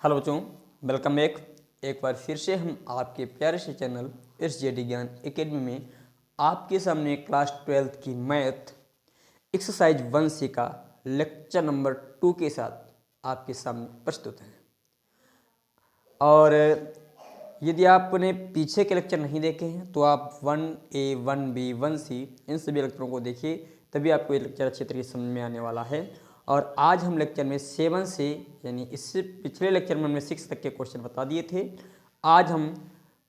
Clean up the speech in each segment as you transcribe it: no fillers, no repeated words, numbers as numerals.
Hello बच्चों, welcome back. एक बार फिर से हम आपके प्यारे से चैनल SJD ज्ञान एकेडमी में आपके सामने क्लास 12th की मैथ एक्सरसाइज 1C का लेक्चर नंबर 2 के साथ आपके सामने प्रस्तुत हैं। और यदि आपने पीछे के लेक्चर नहीं देखे हैं तो आप 1A, 1B, 1C इन सभी लेक्चरों को देखिए, तभी आपको ये लेक्चर अच्छे तरीके से समझ में आने वाला है। और आज हम लेक्चर में 7 से यानी इससे पिछले लेक्चर में हमने 6 तक के क्वेश्चन बता दिए थे। आज हम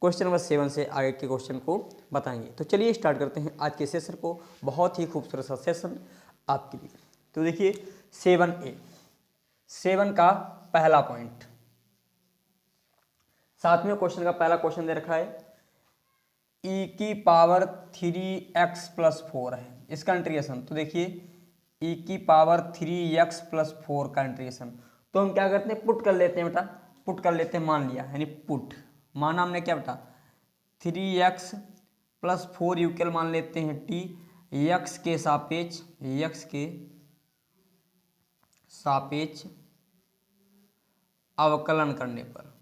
क्वेश्चन नंबर 7 से आगे के क्वेश्चन को बताएंगे। तो चलिए स्टार्ट करते हैं आज के सेशन को। बहुत ही खूबसूरत सा सेशन आपके लिए। तो देखिए 7A, 7 का पहला पॉइंट, सातवें क्वेश्चन का पहला क्वेश्चन दे रखा है e की पावर 3x + 4 है, इसका इंटीग्रेशन। तो देखिए e की पावर 3x + 4 का इंटीग्रेशन, तो हम क्या करते हैं, पुट कर लेते हैं बेटा, पुट कर लेते हैं, मान लिया, यानी पुट माना हमने क्या बेटा, 3x + 4 इक्वल मान लेते हैं t, x के सापेक्ष अवकलन करने पर,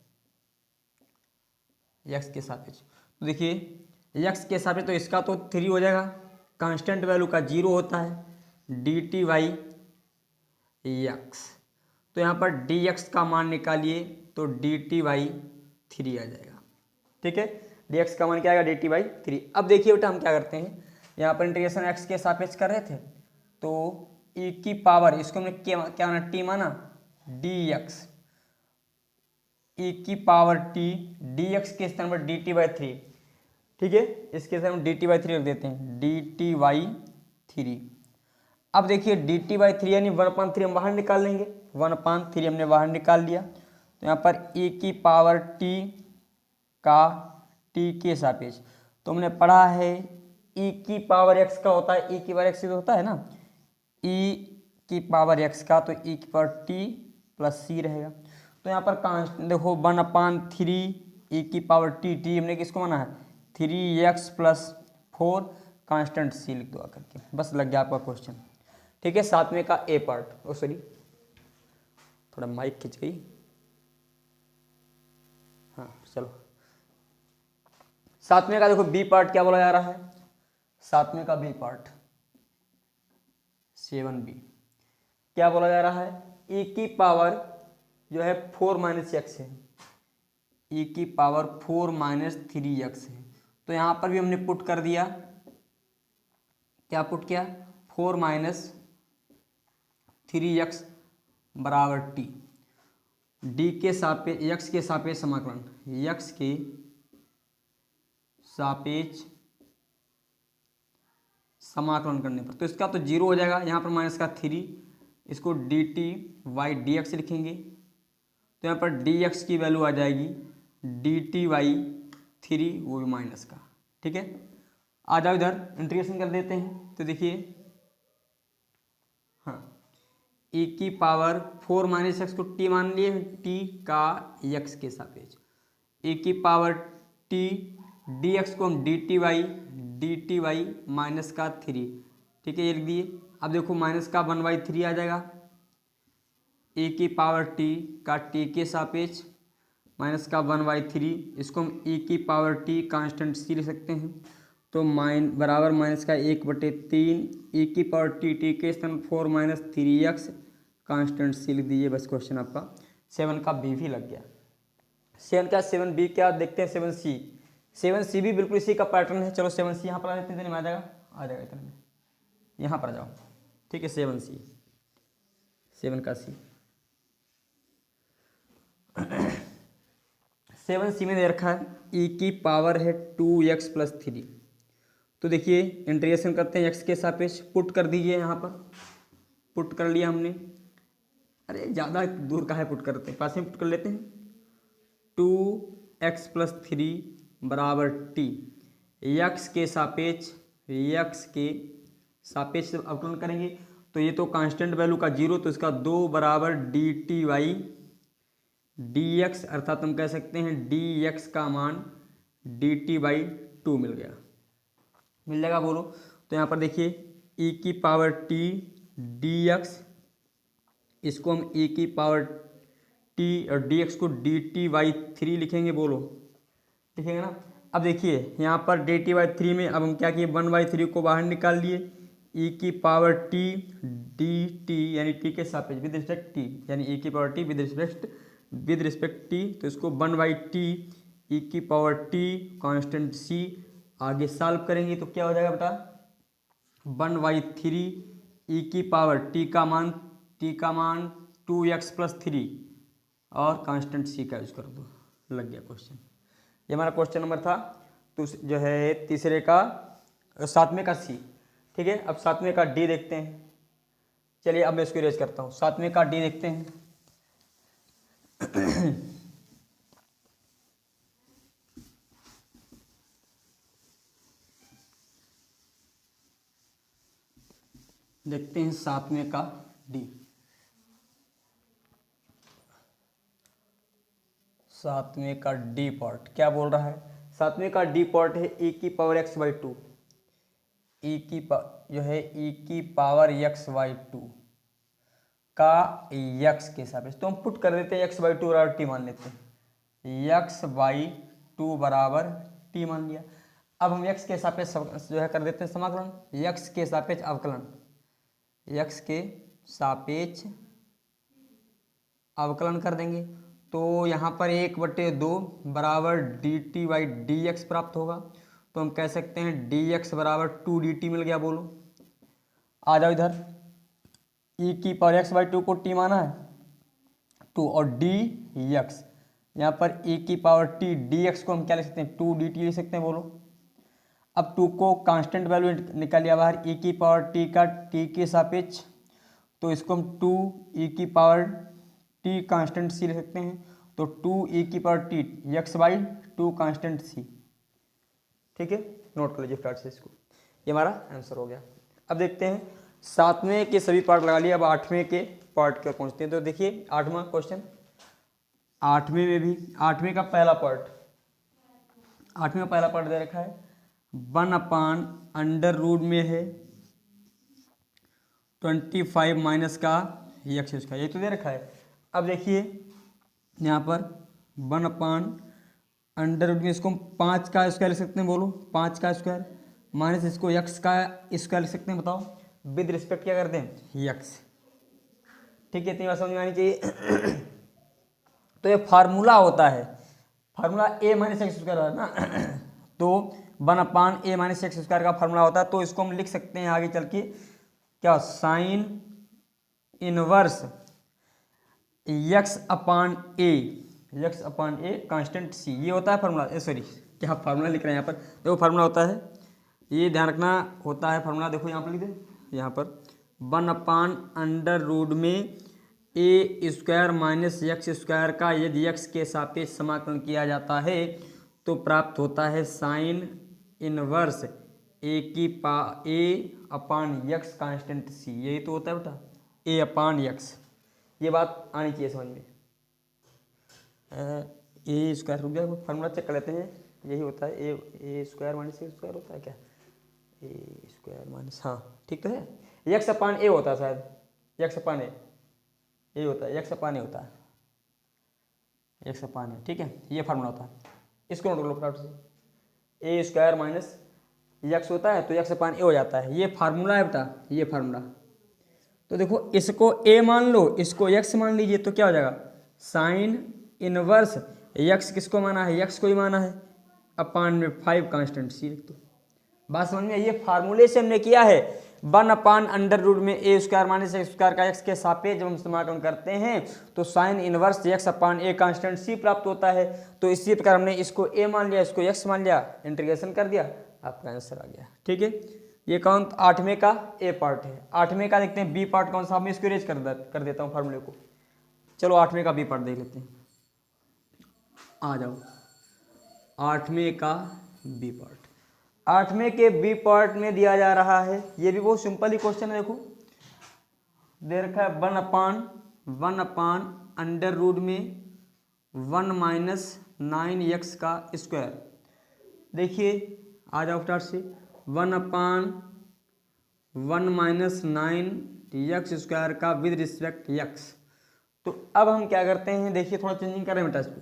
x के सापेक्ष। तो देखिए x के सापेक्ष, तो इसका तो 3 हो जाएगा, कांस्टेंट वैल्यू का 0 होता है, dt/x। तो यहाँ पर dx का मान निकालिए तो dt/3 आ जाएगा। ठीक है, dx का मान क्या आएगा, dt/3। अब देखिए बेटा हम क्या करते हैं, यहाँ पर इंटीग्रेशन x के सापेक्ष कर रहे थे, तो e की पावर, इसको हमने क्या माना, t माना, dx, e की पावर t, dx के स्थान पर dt/3। ठीक है, इसके स्थान पर dt/3 रख देते हैं, dt/3। अब देखिए dt/3 यानी 1/3 हम बाहर निकाल लेंगे, 1/3 हमने बाहर निकाल लिया। तो यहाँ पर e की पावर t का t के सापेक्ष, तो हमने पढ़ा है e की पावर x का होता है, e की पावर x तो होता है ना, e की पावर x का, तो e की पावर t + c रहेगा। तो यहाँ पर कांस्टेंट देखो 1/3 e की पावर t हमने किसको माना है, 3x + 4, कांस्टेंट c लिख दो आकर के, बस लग गया आपका क्वेश्चन। ठीक है, सातवें का ए पार्ट, ओ सॉरी थोड़ा माइक खिंच गई, हाँ चलो। सातवें का देखो बी पार्ट क्या बोला जा रहा है, सातवें का बी पार्ट 7B क्या बोला जा रहा है, e की पावर जो है 4 - x है, e की पावर 4 - 3x है। तो यहाँ पर भी हमने पुट कर दिया, क्या पुट किया, 4 - 3x = t, d के सापेक्ष, x के सापेक्ष समाकलन, x के सापेक्ष समाकलन करने पर, तो इसका तो 0 हो जाएगा, यहाँ पर माइनस का 3, इसको dt/dx लिखेंगे। तो यहाँ पर dx की वैल्यू आ जाएगी dt/3, वो भी माइनस का। ठीक है, आ जाओ इधर इंटीग्रेशन कर देते हैं। तो देखिए हाँ, e की पावर 4 - x को t मान लिए, t का x के सापेक्ष, e की पावर t, dx को हम dt/-3। ठीक है, ये लिख दिए। अब देखो माइनस का 1/3 आ जाएगा, e की पावर t का t के सापेक्ष माइनस का 1/3, इसको हम e की पावर t कांस्टेंट c लिख सकते हैं, तो बराबर माइनस का 1/3, e की पावर t के स्थान 4 - 3x, कांस्टेंट c लिख दीजिए। बस क्वेश्चन आपका 7 का बी भी लग गया। 7B क्या देखते हैं, 7C भी बिल्कुल इसी का पैटर्न है। चलो 7C यहाँ पर आ जाते हैं, आ जाएगा इतने में, यहाँ पर आ जाओ। ठीक है, 7C, 7 का C, 7C में दे रखा है e की पावर है 2x + 3। तो देखिए इंटीग्रेशन करते हैं, x के सापेक्ष पुट कर दीजिए, यहाँ पर पुट कर लिया हमने। अरे ज़्यादा दूर का है, पुट करते हैं, पास में पुट कर लेते हैं, 2x + 3 = t, x के सापेक्ष अवकलन करेंगे, तो ये तो कांस्टेंट वैल्यू का 0, तो इसका 2 = dt/dx, अर्थात हम कह सकते हैं dx का मान dt/2 मिल गया, मिल जाएगा, बोलो। तो यहाँ पर देखिए e की पावर t dx, इसको हम e की पावर टी और डी एक्स को डी टी बाई थ्री लिखेंगे, बोलो लिखेंगे ना। अब देखिए यहाँ पर डी टी बाई थ्री में अब हम क्या किए, 1/3 को बाहर निकाल लिए, ई की पावर टी डी टी यानी टी के सापेक्ष विद रिस्पेक्ट टी, यानी ई की power T with respect T, तो इसको 1/t ई की पावर टी कांस्टेंट सी। आगे सॉल्व करेंगे तो क्या हो जाएगा बेटा, 1/3 ई की पावर टी का मान 2x+3 और कांस्टेंट सी का यूज कर दो, लग गया क्वेश्चन। ये हमारा क्वेश्चन नंबर था तो जो है तीसरे का 7वें का सी। ठीक है, अब 7वें का डी देखते हैं। चलिए अब मैं इसको इरेज करता हूँ। 7वें का डी देखते हैं। देखते हैं 7वें का डी। 7वें का डी पार्ट क्या बोल रहा है, 7वें का डी पार्ट है e की पावर x/2, जो है e की पावर x/2 का x के सापेक्ष, तो हम पुट कर देते हैं x/2 बराबर t मान लेते हैं, x/2 बराबर t मान लिया। अब हम x के सापेक्ष जो है कर देते हैं समाकलन, x के सापेक्ष अवकलन, x के सापेक्ष अवकलन कर देंगे तो यहाँ पर 1/2 बराबर dt/dx प्राप्त होगा। तो हम कह सकते हैं dx बराबर 2dt मिल गया, बोलो आ जाओ इधर। e की पावर x/2 को t माना है 2 और dx, यहाँ पर e की पावर t dx को हम क्या लिख सकते हैं 2dt लिख सकते हैं, बोलो। अब 2 को कांस्टेंट वैल्यू निकाल लिया बाहर, e की पावर t का t के सापेक्ष, तो इसको हम 2 e की पावर t कांस्टेंट c लिख सकते हैं, तो 2 e की power t x/2 constant c। ठीक है, नोट कर लीजिए फ्लैट से इसको, ये हमारा आंसर हो गया। अब देखते हैं 7वें के सभी पार्ट लगा लिए, अब 8वें के पार्ट पर पहुंचते हैं। तो देखिए 8वां क्वेश्चन, 8वें में भी 8वें का पहला पार्ट, 8वें का पहला पार्ट दे रखा है 1/√, में है 25 माइनस का x इसका, ये तो दे रखा है। अब देखिए यहाँ पर 1/√, में इसको हम 5 का स्क्वायर लिख सकते हैं, बोलो 5 का स्क्वायर, माइनस इसको x का स्क्वायर लिख सकते हैं, बताओ विद रिस्पेक्ट क्या करते हैं x। ठीक है, इतनी बात समझ में आनी चाहिए। तो ये फार्मूला होता है, formula a minus x square है ना, तो 1/a माइनस एक्स स्क्वायर का फार्मूला होता है। तो इसको हम लिख सकते हैं आगे चल के क्या, sine inverse x/a constant c, ये होता है फार्मूला। सॉरी, क्या फार्मूला लिख रहे हैं यहाँ पर, देखो फार्मूला होता है, ये ध्यान रखना होता है फार्मूला। देखो यहाँ पर लिख दे, यहाँ पर 1/√, में a² माइनस x स्क्वायर का यदि x के सापेक्ष समाकलन किया जाता है तो प्राप्त होता है sine inverse a/x constant c। यही तो होता है बेटा a/x, ये बात आनी चाहिए समझ में। ए स्क्वायर, रुक गया फार्मूला चेक कर लेते हैं, यही होता है a² माइनस एक्स स्क्वायर होता है क्या, a² माइनस, हाँ ठीक तो है, x/a होता है शायद, x/a यही होता है, x/a होता है, x/a। ठीक है, ये फार्मूला होता है, इसको नोट कर लो फटाफट से, a² माइनस x होता है तो x/a हो जाता है, ये फार्मूला है बेटा, ये फार्मूला। तो देखो इसको a मान लो, इसको x मान लीजिए, तो क्या हो जाएगा साइन इनवर्स x किसको माना है, x को ही माना है, अपान में 5 कांस्टेंट c लिख दो। बात समझ में, ये फार्मूले से हमने किया है। 1/√, में a² माइनस एक्स स्क्वायर का x के सापेक्ष जब हम समाकलन करते हैं तो sine inverse x/a constant c प्राप्त होता है। तो इसी प्रकार हमने इसको a मान लिया, इसको x मान लिया, इंटीग्रेशन कर दिया, आपका आंसर आ गया। ठीक है, ये कौन 8वें का a पार्ट है। 8वें का देखते हैं b पार्ट कौन सा, मैं इसको इरेज कर देता हूँ फार्मूले को। चलो 8वें का b पार्ट देख लेते हैं, आ जाओ 8वें का b पार्ट। 8वें के बी पार्ट में दिया जा रहा है, ये भी बहुत सिंपल ही क्वेश्चन है। देखो दे रखा है 1/√, में 1 माइनस 9x का स्क्वायर। देखिए आ जाओ फटाफट से, 1/1 माइनस 9x स्क्वायर का विद रिस्पेक्ट x, तो अब हम क्या करते हैं, देखिए थोड़ा चेंजिंग करें बेटा इसको,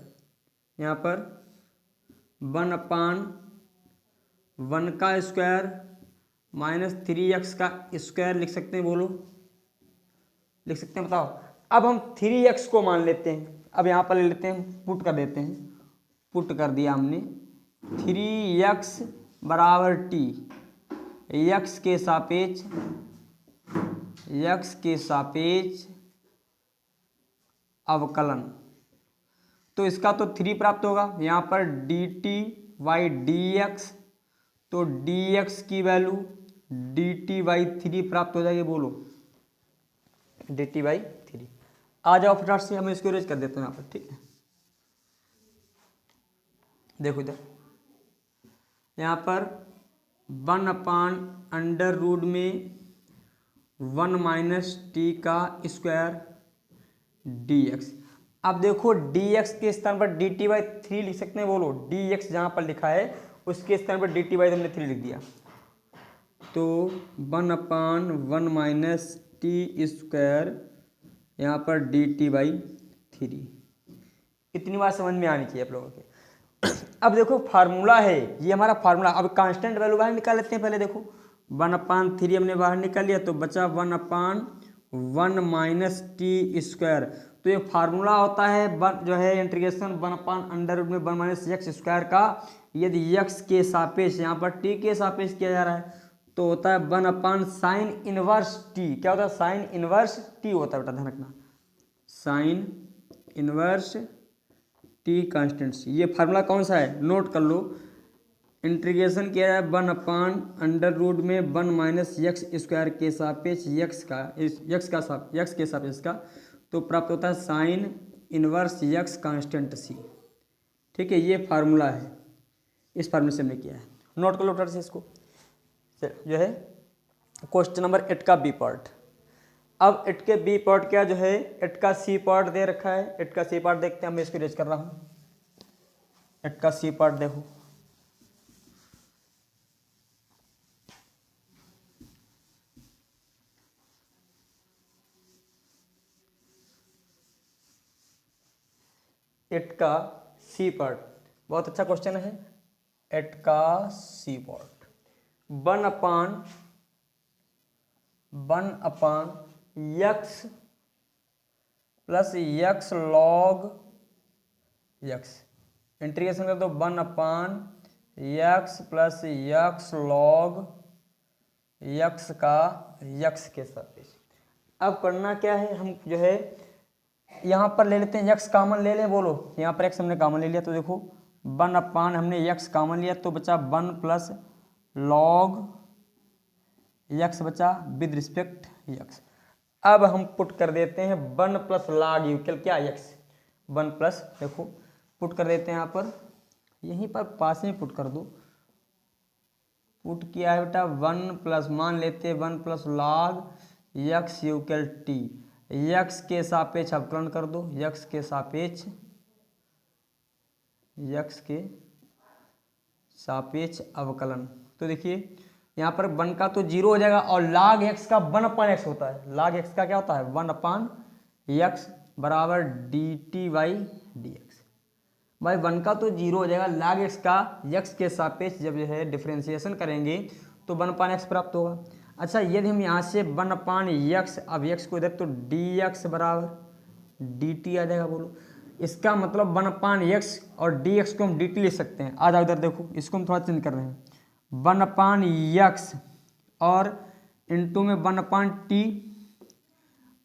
यहाँ पर 1/1 का स्क्वायर माइनस 3x का स्क्वायर लिख सकते हैं, बोलो लिख सकते हैं, बताओ। अब हम 3x को मान लेते हैं, अब यहाँ पर ले लेते हैं, पुट कर देते हैं, पुट कर दिया हमने 3x बराबर t, x के सापेक्ष अवकलन। तो इसका तो 3 प्राप्त होगा, यहाँ पर dt बाई dx, तो dx की वैल्यू dt बाई 3 प्राप्त हो जाएगी, बोलो dt बाई 3। आ जाओ फटाफट से, हम इसको इरेज कर देते हैं यहाँ पर, ठीक है। देखो इधर, यहाँ पर 1/√1 में 1 माइनस टी का स्क्वायर dx। अब देखो dx के स्थान पर dt बाई 3 लिख सकते हैं, बोलो dx जहाँ पर लिखा है उसके स्थान पर dt बाई हमने 3 लिख दिया, तो 1/1 माइनस टी स्क्वायर यहाँ पर dt बाई 3। इतनी बात समझ में आनी चाहिए आप लोगों के। अब देखो फार्मूला है ये हमारा फार्मूला, अब कांस्टेंट वैल्यू बाहर निकाल लेते हैं पहले। देखो 1/3 हमने बाहर निकाल लिया, तो बचा 1/1 माइनस टी स्क्वायर। तो ये फार्मूला होता है जो है इंटीग्रेशन 1/√में 1 माइनस एक्स स्क्वायर का, यदि x के सापेक्ष, यहाँ पर t के सापेक्ष किया जा रहा है, तो होता है 1/sin इनवर्स t। क्या होता है? साइन इनवर्स t होता है बेटा, ध्यान रखना, साइन इनवर्स टी कांस्टेंट। ये फार्मूला कौन सा है, नोट कर लो। इंटीग्रेशन किया है 1/√में 1 माइनस एक्स स्क्वायर के सापेक्ष x के सापेक्ष का, तो प्राप्त होता है sine inverse x constant c। ठीक है, ये फार्मूला है, इस फार्मूले से हमने किया है, नोट कर लो फटाफट से इसको। जो है क्वेश्चन नंबर 8 का बी पार्ट। अब 8 के बी पार्ट क्या जो है 8 का सी पार्ट दे रखा है, 8 का सी पार्ट देखते हैं, मैं इसको रेज कर रहा हूँ। 8 का सी पार्ट देखो, एट का सी पार्ट बहुत अच्छा क्वेश्चन है। 8 का c part 1/1 x plus x log x। Integration कर दो 1/x plus x log x का x के सापेक्ष। अब करना क्या है, हम जो है यहाँ पर ले लेते हैं x कॉमन ले लें, बोलो यहाँ पर x हमने कॉमन ले लिया, तो देखो 1/, हमने x कॉमन लिया तो बचा 1 प्लस log x बचा विद रिस्पेक्ट x। अब हम पुट कर देते हैं 1 प्लस log u, क्या x 1 प्लस, देखो पुट कर देते हैं यहाँ पर, यहीं पर पास में पुट कर दो। पुट किया है बेटा 1 प्लस, मान लेते हैं 1 plus log x equal t, x के सापेक्ष अवकलन कर दो, x के सापेक्ष अवकलन। तो देखिए यहाँ पर 1 का तो 0 हो जाएगा, और log x का 1/x होता है, log x का क्या होता है 1/x बराबर dt बाई dx। भाई 1 का तो 0 हो जाएगा, log x का x के सापेक्ष जब जो है डिफ्रेंशिएशन करेंगे तो 1/x प्राप्त होगा। अच्छा, यदि हम यहाँ से 1/x, अब x को इधर, तो dx बराबर dt आ जाएगा, बोलो। इसका मतलब 1/x और dx को हम dt लिख सकते हैं। आ जाओ इधर देखो, इसको हम थोड़ा चेंज कर रहे हैं, 1/x और इंटू में 1/t।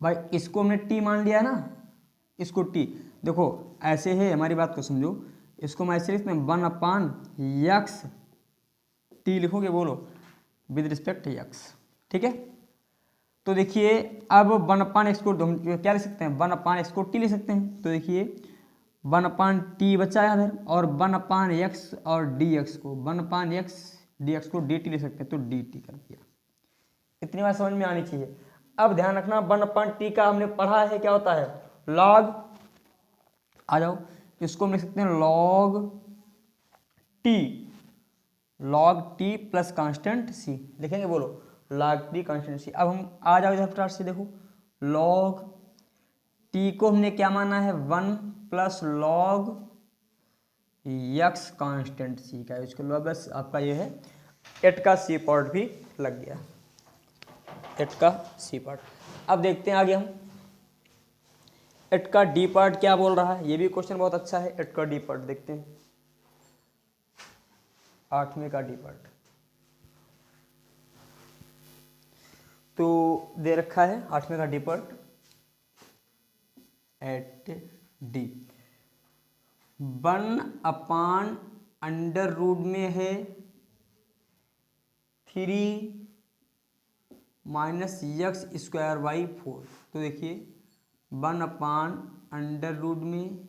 भाई इसको हमने t मान लिया है ना, इसको t, देखो ऐसे है, हमारी बात को समझो, इसको मैं ऐसे लिखते हैं 1/x t लिखोगे, बोलो विद रिस्पेक्ट x। ठीक है, तो देखिए अब 1/x को हम क्या लिख सकते हैं, 1/x को t लिख सकते हैं। तो देखिए 1/t बचा है इधर, और 1/x और dx को 1/x dx को dt लिख सकते हैं, तो dt कर दिया। इतनी बात समझ में आनी चाहिए। अब ध्यान रखना 1/t का हमने पढ़ा है क्या होता है, log, आ जाओ इसको हम लिख सकते हैं log t plus constant c लिखेंगे, बोलो log t कांस्टेंट c। अब हम आ जाओ इधर फटाफट से, देखो log टी को हमने क्या माना है 1 plus log x constant c का यूज कर लो। बस आपका ये है एट का सी पार्ट भी लग गया, एट का सी पार्ट। अब देखते हैं आगे हम एट का डी पार्ट क्या बोल रहा है। ये भी क्वेश्चन बहुत अच्छा है। एट का डी पार्ट देखते हैं, 8वें का डी पार्ट तो दे रखा है 8वें का d part eight d 1 under root में है 3 माइनस यक्स स्क्वायर बाई 4। तो देखिए 1 अंडर रूट में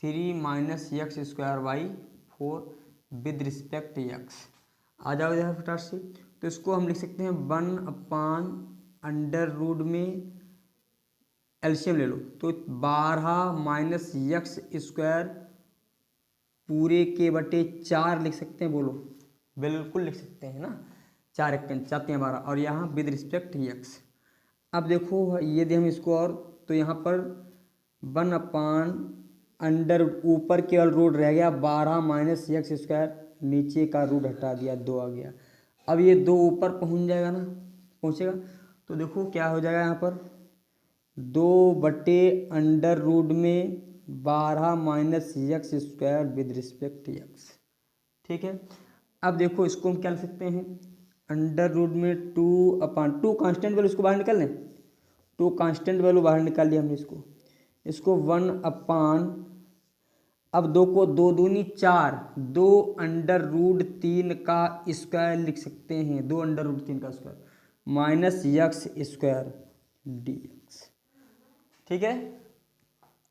3 minus x square by 4 with respect x. आ जाओ इधर फटाफट से। तो इसको हम लिख सकते हैं 1 अंडर रूट में एलसीएम ले लो तो 12 माइनस यक्स स्क्वायर पूरे के बटे 4 लिख सकते हैं। बोलो बिल्कुल लिख सकते हैं ना, 4 एक 12 और यहाँ विद रिस्पेक्ट यक्स। अब देखो ये दे हम इसको और तो यहाँ पर 1 अंडर ऊपर केवल रूट रह गया 12 माइनस यक्स स्क्वायर, नीचे का रूट हटा दिया 2 आ गया। अब ये 2 ऊपर पहुँच जाएगा ना, पहुँचेगा तो देखो क्या हो जाएगा यहाँ पर 2 बटे अंडर रूट में 12 minus x square with respect x. ठीक है। अब देखो इसको हम क्या लिख सकते हैं अंडर रूट में 2 कांस्टेंट वैल्यू इसको बाहर निकाल लें। 2 कांस्टेंट वैल्यू बाहर निकाल लिया हमने इसको 1 अब 2 को 2 दूनी 4, 2 अंडर रूट 3 का स्क्वायर लिख सकते हैं, 2 अंडर रूट 3 का square minus x square D x. ठीक है।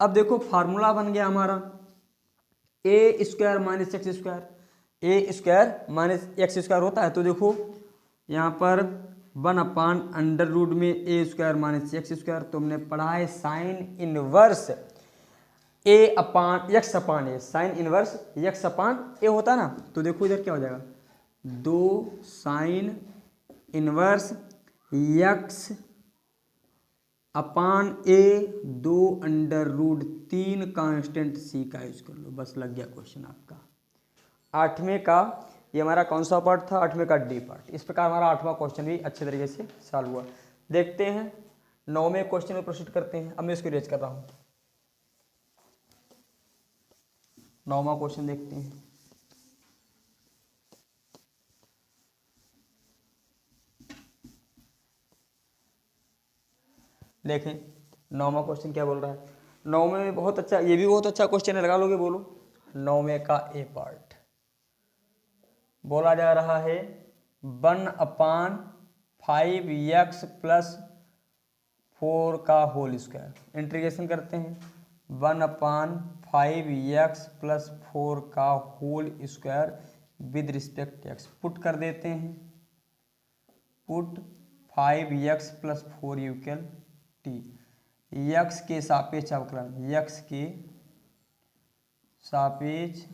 अब देखो फार्मूला बन गया हमारा ए स्क्वायर माइनस एक्स स्क्वायर, ए स्क्वायर माइनस एक्स स्क्वायर होता है। तो देखो यहाँ पर 1 अंडर रूट में ए स्क्वायर माइनस एक्स स्क्वायर, तो हमने पढ़ा है साइन इनवर्स ए अपान यक्स अपान ए, साइन इनवर्स यक्स अपान ए होता है ना। तो देखो इधर क्या हो जाएगा 2 साइन इनवर्स यक्स अपान ए 2 अंडर रूट 3 कांस्टेंट सी का यूज कर लो। बस लग गया क्वेश्चन आपका 8वें का। ये हमारा कौन सा पार्ट था 8वें का डी पार्ट। इस प्रकार हमारा 8वां क्वेश्चन भी अच्छे तरीके से सॉल्व हुआ। देखते हैं 9वें क्वेश्चन में प्रोसीड करते हैं। अब मैं इसको रेज कर रहा हूँ 9वां क्वेश्चन देखते हैं। देखें 9वां क्वेश्चन क्या बोल रहा है। 9वें में बहुत अच्छा, ये भी बहुत अच्छा क्वेश्चन है, लगा लोगे बोलो। 9वें का ए पार्ट बोला जा रहा है 1/5 यक्स प्लस 4 का होल स्क्वायर। इंटीग्रेशन करते हैं 1/5 यक्स प्लस 4 का whole square with respect x. Put कर देते हैं, put 5 x plus 4 equal t. X के सापेक्ष अवकलन, यक्स के सापेक्ष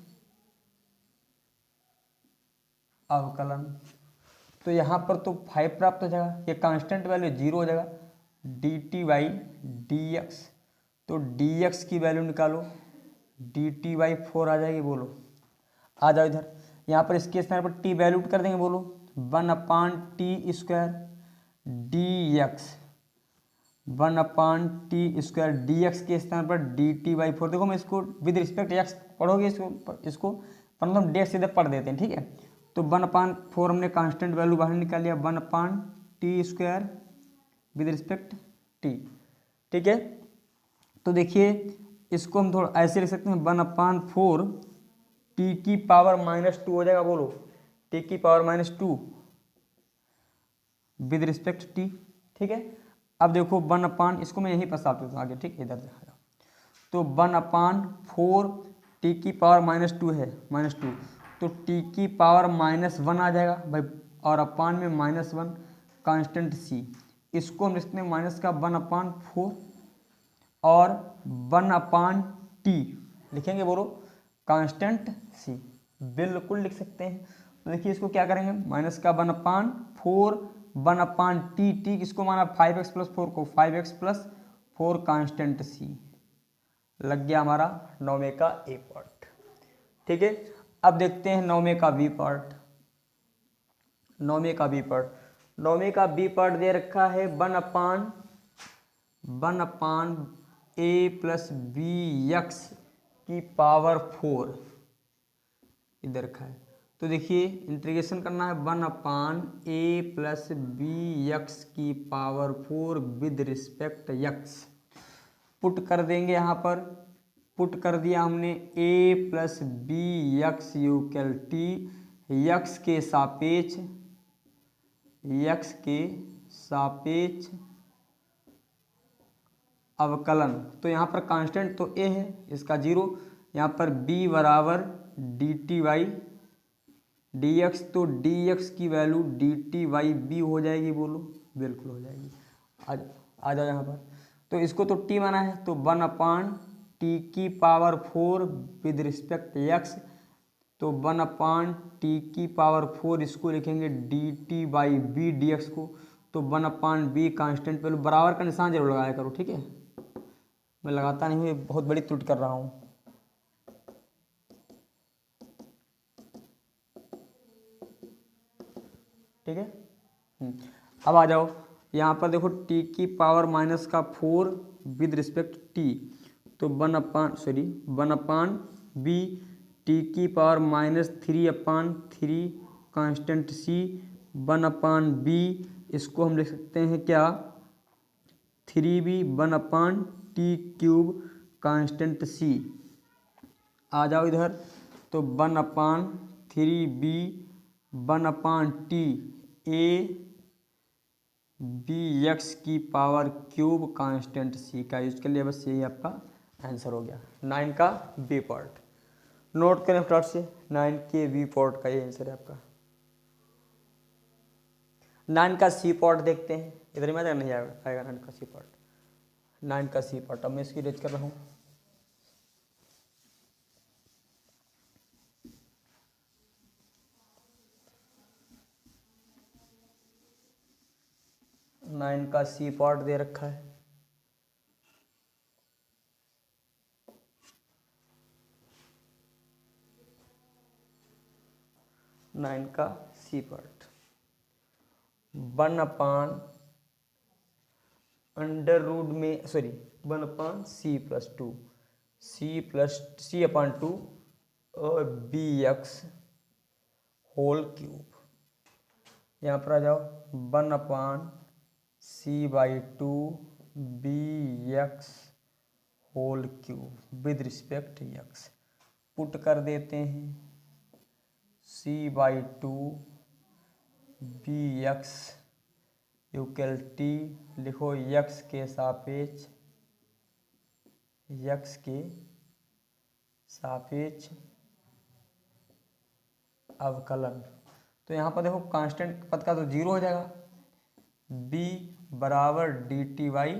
अवकलन। तो यहाँ पर तो 5 प्राप्त हो जाएगा, ये कांस्टेंट वैल्यू 0 हो जाएगा D t by d x. तो डी एक्स की वैल्यू निकालो डी टी बाई 4 आ जाएगी। बोलो आ जाओ इधर, यहाँ पर इसके स्थान पर टी वैल्यू कर देंगे। बोलो 1/t square D x, 1/t square D x के स्थान पर डी टी बाई 4। देखो मैं इसको विद रिस्पेक्ट एक्स पढ़ोगे इसको मतलब डी एक्स इधर पढ़ देते हैं। ठीक है। तो 1/4 हमने कांस्टेंट वैल्यू बाहर निकाल लिया 1/t square with respect T. ठीक है। तो देखिए इसको हम थोड़ा ऐसे लिख सकते हैं 1/4 टी की पावर -2 हो जाएगा। बोलो टी की पावर -2 विद रिस्पेक्ट टी। ठीक है। अब देखो 1/, इसको मैं यहीं पर साफ करता हूँ आगे। ठीक है, इधर देखा तो 1/4 टी की पावर -2 है, -2 तो टी की पावर -1 आ जाएगा भाई, और अपान में -1 कांस्टेंट सी। इसको हम लिखते हैं माइनस का 1/4 और 1/t लिखेंगे। बोलो कांस्टेंट सी बिल्कुल लिख सकते हैं। तो देखिए इसको क्या करेंगे माइनस का 1/4 1/t, टी किसको माना 5x प्लस 4 को, 5x प्लस 4 कांस्टेंट सी, लग गया हमारा 9वें का ए पार्ट। ठीक है, अब देखते हैं 9वें का बी पार्ट। 9वें का बी पार्ट, 9वें का बी पार्ट दे रखा है 1/1/a प्लस बी एक्स की पावर 4 इधर रखा है। तो देखिए इंटीग्रेशन करना है 1/a प्लस बी एक्स की power 4 with respect x. Put कर देंगे यहाँ पर, पुट कर दिया हमने a plus b x equal t, x के सापेक्ष अवकलन। तो यहाँ पर कांस्टेंट तो a है, इसका 0, यहाँ पर b बराबर d t by d x, तो डी एक्स की value d t by b हो जाएगी। बोलो बिल्कुल हो जाएगी। आ जाओ यहाँ पर, तो इसको तो t माना है, तो 1/t की पावर 4 विद रिस्पेक्ट x, तो 1/t की पावर 4 इसको लिखेंगे d t by b d x को, तो 1/b कांस्टेंट वैल्यू, बराबर का निशान जरूर लगाया करो। ठीक है, मैं लगाता नहीं हूँ, ये बहुत बड़ी त्रुटि कर रहा हूँ। ठीक है, अब आ जाओ यहाँ पर देखो t की पावर माइनस का 4 विद रिस्पेक्ट t, तो 1/b t की पावर -3/3 कांस्टेंट c 1/b, इसको हम लिख सकते हैं क्या 3b 1/t³ कांस्टेंट c। आ जाओ इधर, तो 1/3b 1/t a b x की पावर क्यूब कांस्टेंट सी का यूज कर लिया। बस यही आपका आंसर हो गया 9 का बी पार्ट। नोट करें फटाफट से, 9 के बी पार्ट का ये आंसर है आपका। 9 का सी पार्ट देखते हैं, इधर ही मजा नहीं आएगा 9 का सी पार्ट। 9 का सी पार्ट अब मैं इसकी रेज कर रहा हूँ। नाइन का सी पार्ट दे रखा है, नाइन का सी पार्ट 1/√, में सॉरी 1/c+2 c/2 और बी एक्स होल क्यूब। यहाँ पर आ जाओ 1/c/2 b x whole cube with respect x. Put कर देते हैं c/2 b x equal t, लिखो एक्स के सापेक्ष अवकलन। तो यहाँ पर देखो कांस्टेंट पद का तो 0 हो जाएगा, b बराबर d t by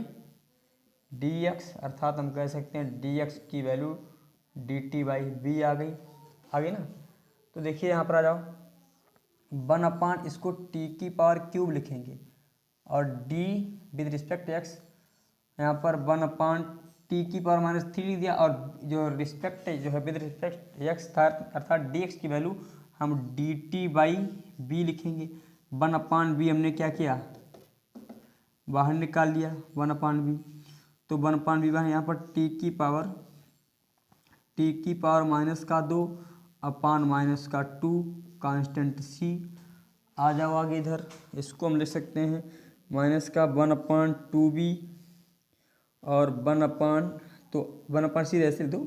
d x, अर्थात हम कह सकते हैं डी एक्स की value d t by b आ गई ना। तो देखिए यहाँ पर आ जाओ 1/, इसको t की पावर क्यूब लिखेंगे और d विद रिस्पेक्ट x, यहाँ पर 1/t की पावर -3 लिख दिया, और जो रिस्पेक्ट जो है विद रिस्पेक्ट x था, अर्थात dx की वैल्यू हम dt बाई b लिखेंगे। 1/b हमने क्या किया, बाहर निकाल लिया 1/b, तो 1/b यहाँ पर t की पावर -2 अपान -2 कांस्टेंट c। आ जाओ आगे इधर, इसको हम लिख सकते हैं -1/2b और 1/c ऐसे दो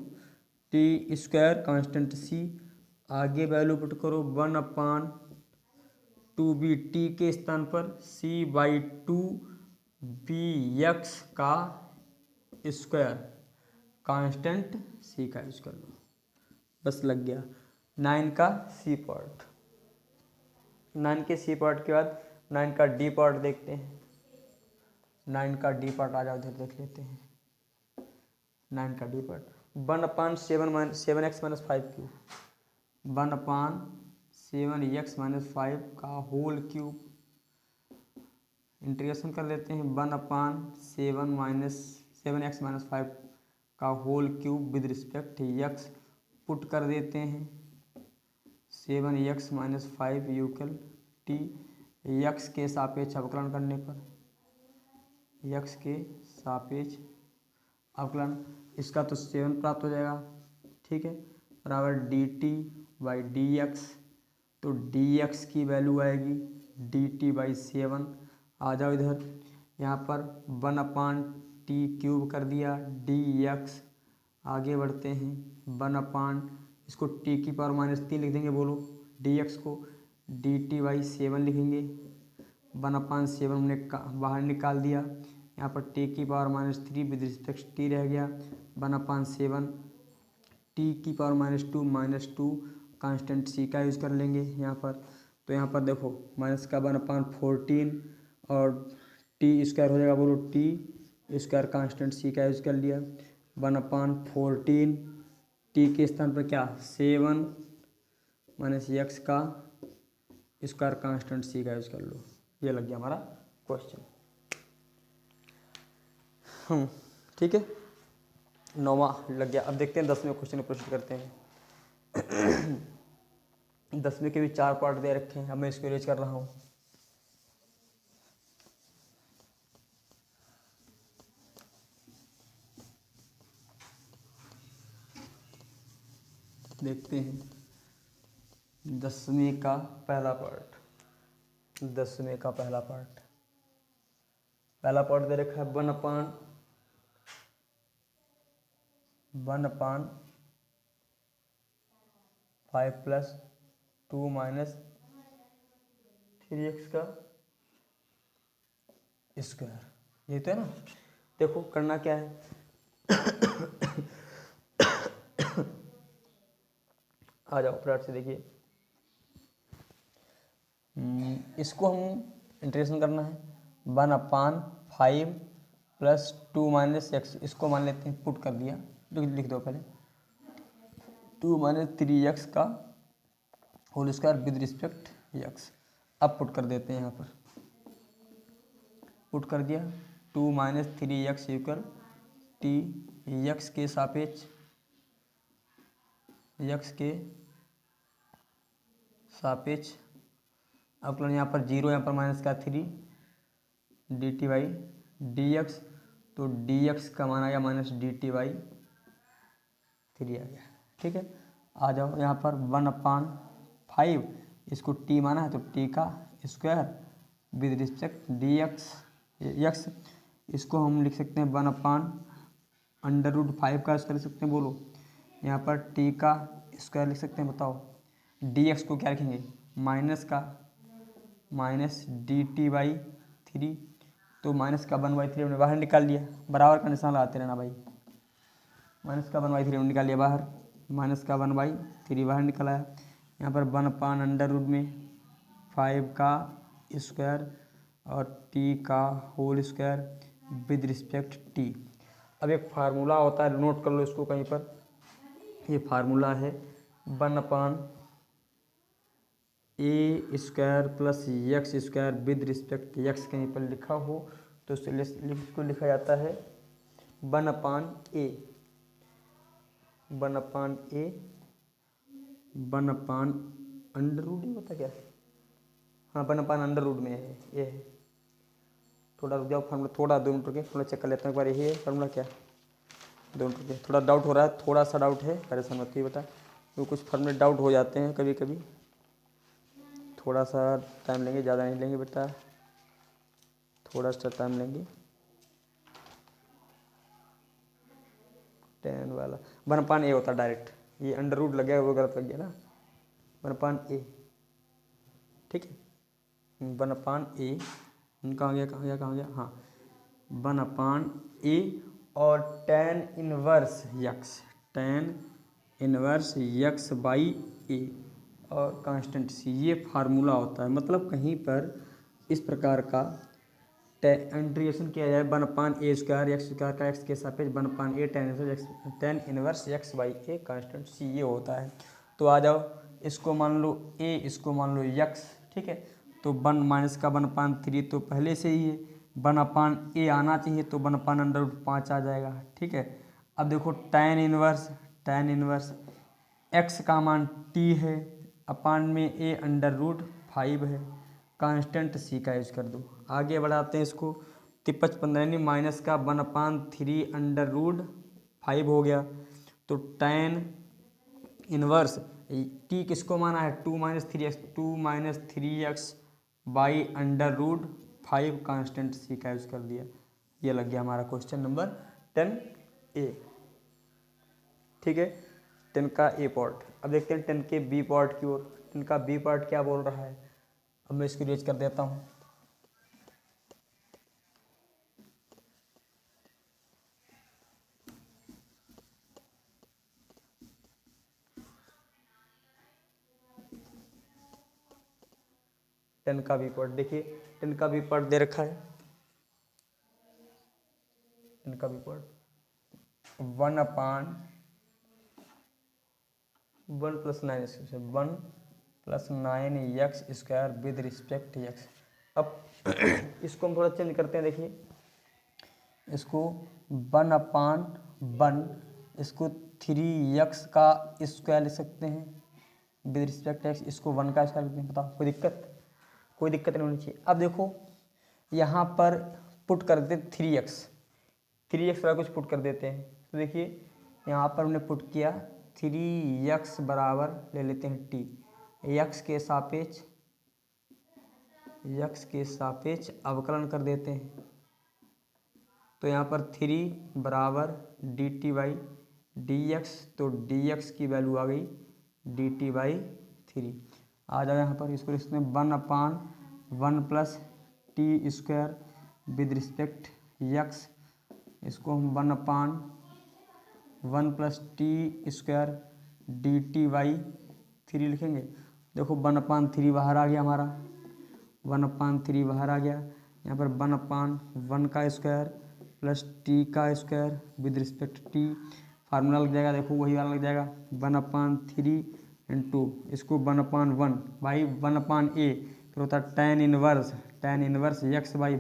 t² कांस्टेंट c। आगे वैल्यू पुट करो 1/2b t के स्थान पर c/2 बी एक्स का स्क्वायर कांस्टेंट c का यूज कर लो। बस लग गया 9 का सी पार्ट। 9 के सी पार्ट के बाद 9 का डी पार्ट देखते हैं। 9 का डी पार्ट आ जाओ इधर देख लेते हैं। 9 का d part 1/7x-5 cube 1/7x-5 का होल क्यूब। इंटीग्रेशन कर लेते हैं 1/7 7x-5 का whole cube with respect x put कर देते हैं। 7x-5 यूकल टी यक्स के सापेक्ष अवकलन करने पर, यक्स के सापेक्ष अवकलन इसका तो 7 प्राप्त हो जाएगा, ठीक है, बराबर dt/dx। तो dx की वैल्यू आएगी dt/7। आ जाओ इधर, यहाँ पर 1/t³ कर दिया dx। आगे बढ़ते हैं, 1/ इसको t⁻³ लिख देंगे, बोलो dx को dt/7 लिखेंगे। 1/7 हमने बाहर निकाल दिया, यहाँ पर t⁻³ विद रिस्पेक्ट t रह गया। 1/7 t⁻² कांस्टेंट c का यूज़ कर लेंगे यहाँ पर। तो यहाँ पर देखो माइनस का 1/14 और t² हो जाएगा, बोलो t² कांस्टेंट c का यूज़ कर लिया। 1/14 t के स्थान पर क्या 7 माइनस x का स्क्वायर कांस्टेंट c का यूज़ कर लो। ये लग गया हमारा क्वेश्चन। ठीक है, 9वां लग गया। अब देखते हैं 10वें क्वेश्चन में प्रोसीड करते हैं। 10वें के भी 4 पार्ट दे रखे हैं, अब मैं इसको इरेज कर रहा हूँ। देखते हैं 10वें का पहला पार्ट। 10वें का पहला पार्ट दे रखा है 1/5 + 2 - 3x का स्क्वायर। ये तो है ना। देखो करना क्या है, आ जाओ फ्लैट से देखिए, इसको हम इंटीग्रेशन करना है। 1/5 + 2 - x, इसको मान लेते हैं, पुट कर दिया, लिख दो पहले 2 - 3x का whole square with respect x। अब पुट कर देते हैं, यहाँ पर पुट कर दिया 2 - 3x = t x के सापेक्ष अवकलन, यहाँ पर 0, यहाँ पर माइनस का 3 dt/dx। तो dx का मान आ गया -dt/3 आ गया, ठीक है। आ जाओ यहाँ पर 1/5, इसको t माना है तो t का square with respect dx x। इसको हम लिख सकते हैं 1/√5 का स्क्वायर लिख सकते हैं, बोलो यहाँ पर t का स्क्वायर लिख सकते हैं। बताओ dx को क्या लिखेंगे, माइनस dt/3। तो माइनस का 1/3 हमने बाहर निकाल लिया, बराबर का निशान लगाते रहना भाई। माइनस का 1/3 हमने निकाल लिया बाहर, माइनस का 1/3 बाहर निकल आया। यहाँ पर 1/√5 का स्क्वायर और t का whole square with respect t। अब एक फार्मूला होता है, नोट कर लो इसको कहीं पर। ये फार्मूला है 1/a² + x² with respect x। कहीं पर लिखा हो तो इसको लिखा जाता है 1/a 1/√, होता क्या, हाँ 1/√, में है ये है। थोड़ा रुक जाओ, फार्मूला थोड़ा 2 मिनट रुके, थोड़ा चेक कर लेते हैं एक बार। यही है फार्मूला क्या, 2 मिनट रुके, थोड़ा डाउट हो रहा है, थोड़ा सा डाउट है, परेशान मत होइए बेटा, तो कुछ फार्मूले डाउट हो जाते हैं कभी कभी। थोड़ा सा टाइम लेंगे, ज़्यादा नहीं लेंगे बेटा, थोड़ा सा टाइम लेंगे। 10 वाला 1/a होता है डायरेक्ट, ये अंडर रूट लग गया, वो गलत लग गया ना, 1/a, ठीक है। 1/a कहाँ गया, हाँ 1/a और tan इनवर्स x/a और कांस्टेंट c, ये फार्मूला होता है। मतलब कहीं पर इस प्रकार का इंटीग्रेशन किया जाए 1/a² x² का x के सापेक्ष 1/a tan inverse x/a constant c, ये होता है। तो आ जाओ, इसको मान लो a, इसको मान लो x, ठीक है। तो 1 - का 1/3 तो पहले से ही है, वन अपान ए आना चाहिए, तो वन अपान अंडर रूट 5 आ जाएगा। ठीक है, अब देखो tan इनवर्स एक्स का मान टी है, अपान में ए अंडर रूट 5 है, कांस्टेंट सी का यूज कर दो। आगे बढ़ाते हैं इसको, 53 यानी माइनस का 1/3 अंडर रूट 5 हो गया। तो tan इनवर्स टी किसको माना है, 2 - 3x by under root 5 constant c का यूज कर दिया। ये लग गया हमारा क्वेश्चन नंबर 10A। ठीक है, 10 का ए पार्ट। अब देखते हैं 10 के बी पार्ट की ओर। 10 का बी पार्ट क्या बोल रहा है, अब मैं इसको रीच कर देता हूँ। टेन का बी पार्ट देखिए, 10 का बी पार्ट दे रखा है। 10 का b part 1/1 + 9x with respect x. अब इसको हम थोड़ा चेंज करते हैं। देखिए इसको 1/1, इसको 3x का स्क्वायर लिख सकते हैं विद रिस्पेक्ट एक्स, इसको 1 का स्क्वायर लिखते हैं। बताओ कोई दिक्कत नहीं होनी चाहिए। अब देखो यहाँ पर पुट कर देते 3x वाला कुछ पुट कर देते हैं। तो देखिए यहाँ पर हमने पुट किया 3x बराबर ले लेते हैं t, x के सापेक्ष अवकलन कर देते हैं। तो यहाँ पर 3 बराबर dt/dx, तो dx की वैल्यू आ गई dt/3। आ जाओ यहाँ पर, इसको लिखते हैं 1/1 + t² विद रिस्पेक्ट x, इसको हम 1/1 + t² dt/3 लिखेंगे। देखो 1/3 बाहर आ गया हमारा, 1/3 बाहर आ गया। यहाँ पर 1/1 का स्क्वायर प्लस t का square with respect t, formula लग जाएगा। देखो वही वाला लग जाएगा 1/3 इंटू इसको 1/1 बाई 1/a, फिर होता है tan inverse x by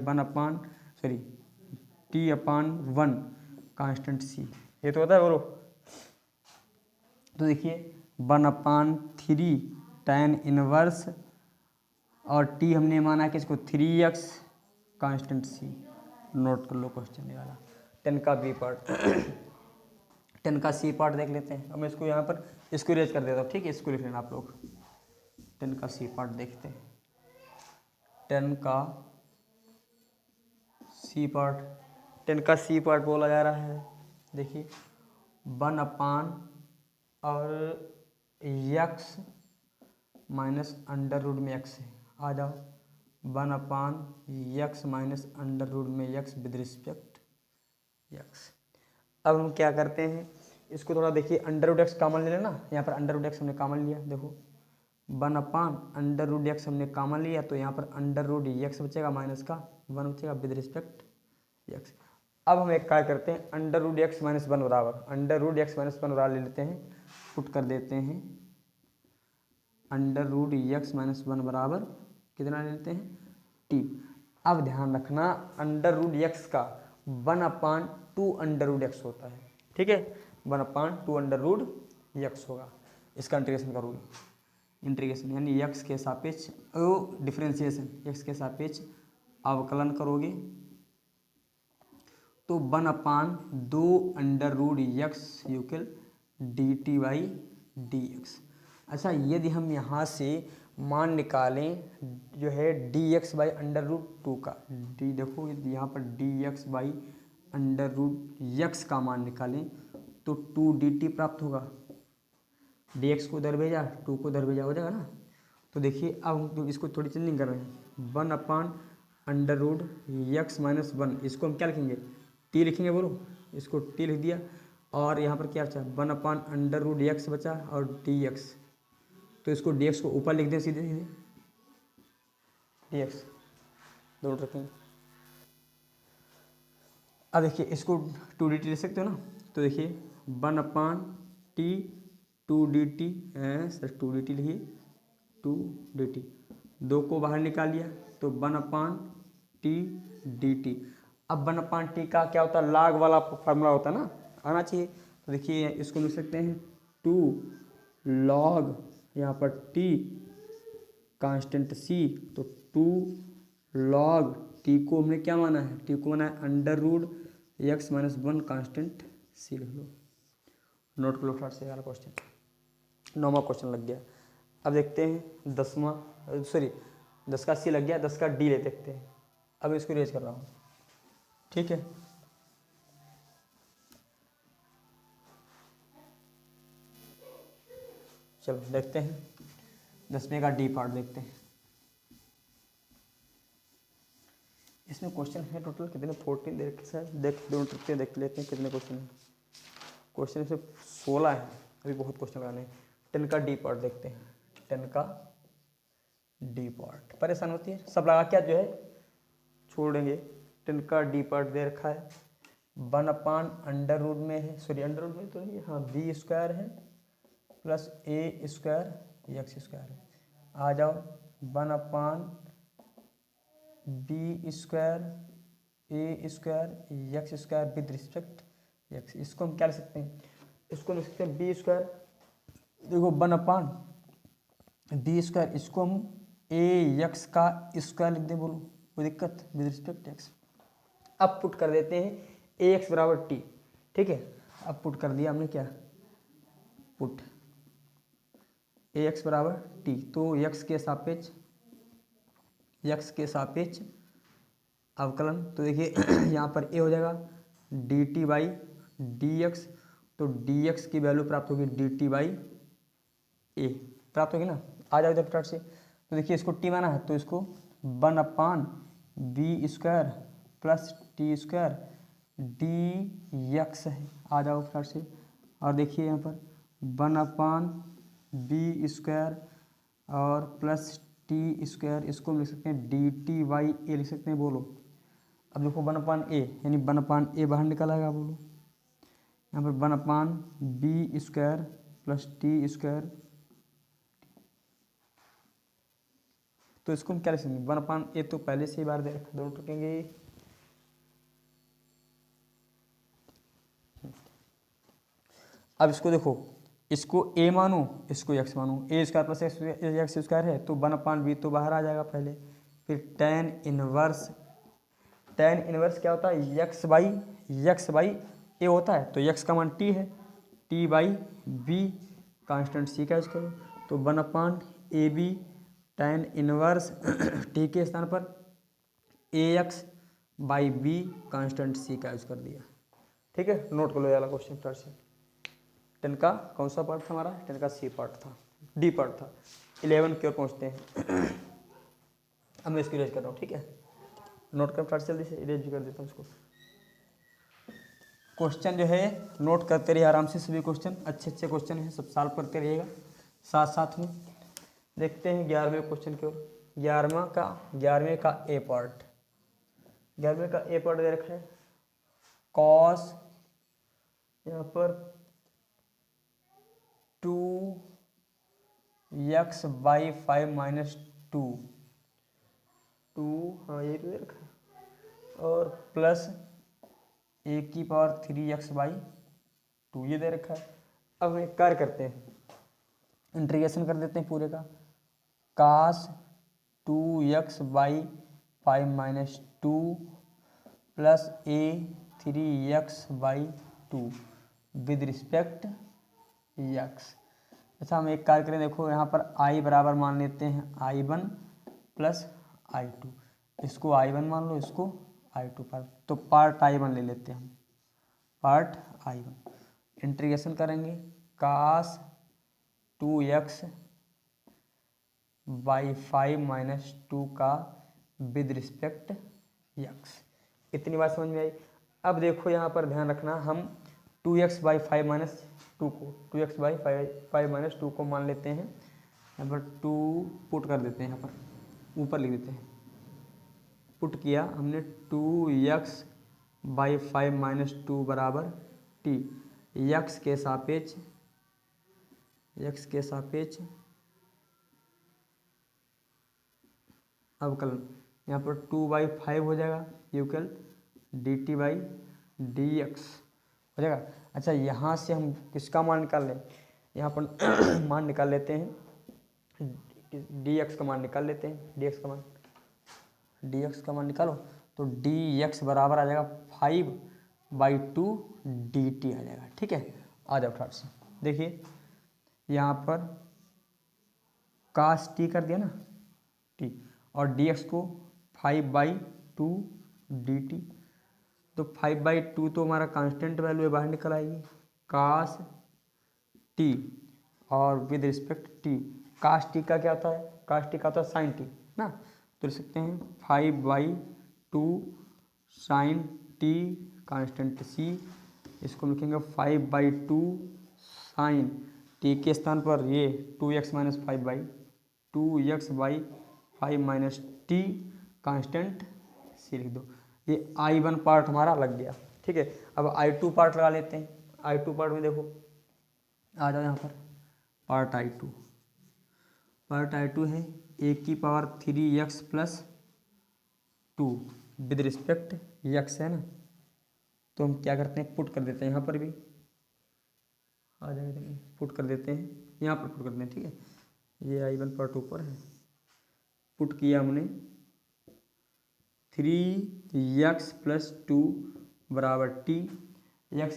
t/1 constant c, ये तो होता है बोलो। तो देखिए 1/3 tan इनवर्स और t हमने माना कि इसको 3x कांस्टेंट c। नोट कर लो क्वेश्चन ये वाला। 10 का बी पार्ट 10 का सी पार्ट देख लेते हैं। अब मैं इसको यहाँ पर इसको रेज कर देता हूँ। ठीक है, इसको लिख लेना आप लोग। 10 का सी पार्ट देखते हैं। 10 का सी पार्ट बोला जा रहा है। देखिए 1/, और x माइनस अंडर रूट में x है। आ जाओ 1/x माइनस अंडर रूट में x विद रिस्पेक्ट x। अब हम क्या करते हैं, इसको थोड़ा देखिए अंडर रूट एक्स कॉमन ले लेना। यहाँ पर अंडर रूट एक्स हमने कॉमन लिया। देखो 1/√x हमने कॉमन लिया, तो यहाँ पर अंडर रूट एक्स बचेगा, माइनस का 1 बचेगा विद रिस्पेक्ट एक्स। अब हम एक काय करते हैं, अंडर रूट एक्स माइनस 1 बराबर ले लेते हैं, पुट कर देते हैं। अंडर रूट एक्स माइनस 1 बराबर कितना ले लेते हैं, t। अब ध्यान रखना अंडर रूट एक्स का 1/2 अंडर रूट एक्स होता है। ठीक है, 1/2 अंडर रूट एक्स होगा। इसका इंटीग्रेशन करोगे, इंटीग्रेशन यानी एक्स के सापेक्ष डिफरेंशिएशन, एक्स के सापेक्ष अवकलन करोगे तो 1/2 अंडर रूट एक्स यूक्वल dt/dx। अच्छा, यदि हम यहाँ से मान निकालें जो है dx/√2 का, डी देखो यहाँ पर dx/√x का मान निकालें तो 2 dt प्राप्त होगा। dx को उधर भेजा, 2 को उधर भेजा, हो जाएगा ना। तो देखिए अब हम इसको थोड़ी चेंजिंग कर रहे हैं, 1/√x माइनस 1, इसको हम क्या लिखेंगे, t लिखेंगे। बोलो, इसको t लिख दिया, और यहाँ पर क्या बचा 1/√x बचा और dx, तो इसको dx को ऊपर लिख दें सीधे dx दोनों रखेंगे। अब देखिए इसको 2 dt लिख सकते हो ना। तो देखिए 1/t 2 dt सर 2 dt लिखिए, 2 dt, 2 को बाहर निकाल लिया तो 1/t डी टी। अब 1/t का क्या होता है, log वाला फार्मूला होता है ना, आना चाहिए। तो देखिए इसको लिख सकते हैं 2 log यहाँ पर t कांस्टेंट c, तो 2 log t को हमने क्या माना है, t को माना है √x - 1 कांस्टेंट c लिख लो। नोट कर लो फटाफट से, वाला क्वेश्चन 9वां क्वेश्चन लग गया। अब देखते हैं 10 का सी लग गया, 10 का डी ले देखते हैं। अब इसको रेज कर रहा हूँ, ठीक है। चलो देखते हैं 10वें का डी पार्ट देखते हैं। इसमें क्वेश्चन है टोटल कितने, 14 देख सर देख लेते हैं कितने क्वेश्चन हैं। क्वेश्चन सिर्फ 16 है, अभी बहुत क्वेश्चन लगाने हैं। 10 का डी पार्ट देखते हैं, 10 का डी पार्ट परेशान होती है सब लगा क्या जो है छोड़ेंगे। 10 का डी पार्ट दे रखा है 1/√, में है, सॉरी अंडर रूट में तो नहीं, हाँ बी स्क्वायर है प्लस ए स्क्वायर एक्स स्क्वायर है। आ जाओ 1/b square A square x square with respect x. इसको हम क्या लिख सकते हैं, इसको लिख सकते हैं बी स्क्वायर, देखो 1/b स्क्वायर, इसको हम ए एक्स का स्क्वायर लिख दें, बोलो कोई दिक्कत, विद रिस्पेक्ट एक्स। अब पुट कर देते हैं ए एक्स बराबर टी, ठीक है। अब पुट कर दिया हमने, क्या पुट ए एक्स बराबर टी, तो एक्स के सापेक्ष अवकलन, तो देखिए यहाँ पर ए हो जाएगा D t by d x, तो डी एक्स की वैल्यू प्राप्त होगी डी टी बाई ए प्राप्त होगी ना। आ जाओ इधर फटाफट से, तो देखिए इसको टी माना है तो इसको 1/b square plus T square D x है। आ जाओ फटाफट से, और देखिए यहाँ पर 1/b स्क्वायर और प्लस टी स्क्वायर, इसको हम लिख सकते हैं डी टी बाई ए लिख सकते हैं, बोलो। अब देखो 1/a यानी 1/a बाहर निकल आएगा, बोलो। यहाँ पर 1/b square plus T square, तो इसको हम क्या लिख सकते हैं 1/a, तो पहले से ही बाहर दे रखा, दोनों टूटेंगे। अब इसको देखो, इसको a मानो, इसको x मानो, ए स्क्वायर प्लस एक्स स्क्वायर है तो 1/b तो बाहर आ जाएगा पहले। फिर tan इनवर्स क्या होता है, x बाई a होता है, तो x का मान t है, t by b constant c का यूज करो, तो 1/ab tan इनवर्स t के स्थान पर ax by b constant c का यूज कर दिया, ठीक है। नोट कर लो ये वाला क्वेश्चन फिर से। 10 का कौन सा पार्ट था हमारा, 10 का सी पार्ट था, डी पार्ट था। 11 की ओर पहुँचते हैं। अब मैं इसको इरेज कर रहा हूँ, ठीक है। नोट कर फटाफट जल्दी से, इरेज भी कर देता हूँ इसको। क्वेश्चन जो है नोट करते रहिए आराम से, सभी क्वेश्चन अच्छे क्वेश्चन हैं, सब सॉल्व करते रहिएगा साथ साथ में। देखते हैं 11वें क्वेश्चन की ओर। 11वें का ए पार्ट, 11वें का ए पार्ट दे रखा है कॉस यहाँ पर 2x बाई 5 माइनस 2, हाँ ये तो दे रखा है, और प्लस ए की पावर 3x बाई 2 ये दे रखा है। अब हम एक कार्य करते हैं, इंटीग्रेशन कर देते हैं पूरे का, कास 2x by 5 minus 2 plus A 3x by 2 with respect x। अच्छा हम एक कार्य करें, देखो यहाँ पर i बराबर मान लेते हैं i1 प्लस i2, इसको i1 मान लो, इसको i2 पर, तो पार्ट i1 ले लेते हैं हम, पार्ट i1 इंटीग्रेशन करेंगे कास 2x बाई 5 माइनस 2 का विद रिस्पेक्ट x। इतनी बात समझ में आई। अब देखो यहाँ पर ध्यान रखना, हम 2x बाई 5 माइनस 2 को 2x बाई 5 माइनस 2 को मान लेते हैं, यहाँ पर 2 पुट कर देते हैं, यहाँ पर ऊपर लिख देते हैं, पुट किया हमने 2x बाई 5 माइनस 2 बराबर t, x के सापेक्ष अवकलन, यहाँ पर 2/5 हो जाएगा इक्वल dt/dx हो जाएगा। अच्छा, यहाँ से हम किसका मान निकाल लें, यहाँ पर मान निकाल लेते हैं, dx का मान निकाल लेते हैं, dx का मान निकालो तो dx बराबर आ जाएगा 5/2 dt आ जाएगा। ठीक है, आ जाओ ठाट से। देखिए यहाँ पर cos t कर दिया ना t, और dx को 5/2 dt, तो 5/2 तो हमारा कांस्टेंट वैल्यू है, बाहर निकल आएगी cos t, और with respect t, cos t का क्या होता है, cos t का होता है sin t ना, तो लिख सकते हैं 5/2 sin t कांस्टेंट c, इसको लिखेंगे 5/2 sin t के स्थान पर ये 2x - 5/2x/5 - t constant c लिख दो। ये I1 पार्ट हमारा लग गया। ठीक है, अब I2 पार्ट लगा लेते हैं। I2 पार्ट में देखो, आ जाओ यहाँ पर, पार्ट I2 है a⁻3x + 2 विद रिस्पेक्ट x है ना, तो हम क्या करते हैं, पुट कर देते हैं, यहाँ पर भी आ जाएगा, पुट कर देते हैं, यहाँ पर पुट कर देते हैं। ठीक है, ये I1 पार्ट ऊपर है, पुट किया हमने 3x + 2 = t, x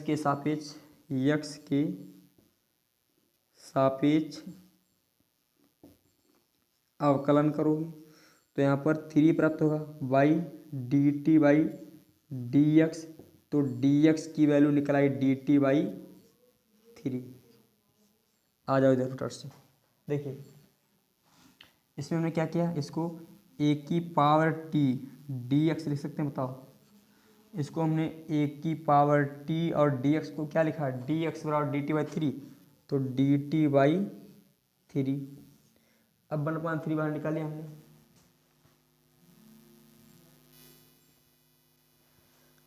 के सापेक्ष अवकलन करोगे तो यहाँ पर 3 प्राप्त होगा dt/dx, तो dx की वैल्यू निकल आई dt/3। आ जाओ इधर फटाफट से। देखिए इसमें हमने क्या किया, इसको a⁻t dx लिख सकते हैं, बताओ, इसको हमने a⁻t और dx को क्या लिखा, dx = dt/3, तो dt/3। अब 1/3 बाहर निकालिए हमने,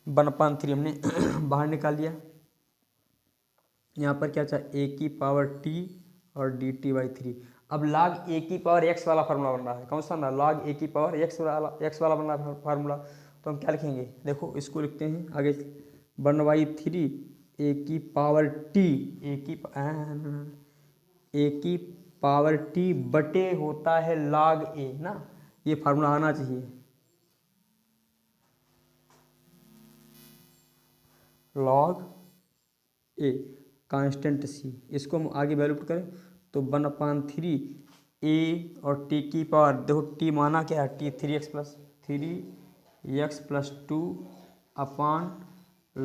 1/3 हमने बाहर निकाल लिया। यहाँ पर क्या चाहे, a⁻t और dt/3। अब log a⁻x वाला फार्मूला बन रहा है, कौन सा ना, log a⁻x वाला बन रहा है फार्मूला, तो हम क्या लिखेंगे, देखो इसको लिखते हैं आगे 1/3 a⁻t बटे होता है log a ना, ये फार्मूला आना चाहिए, log a कांस्टेंट c, इसको हम आगे वैल्यू पुट करें तो 1/3 a और t की पावर, देखो t माना क्या है, t 3x + 2 upon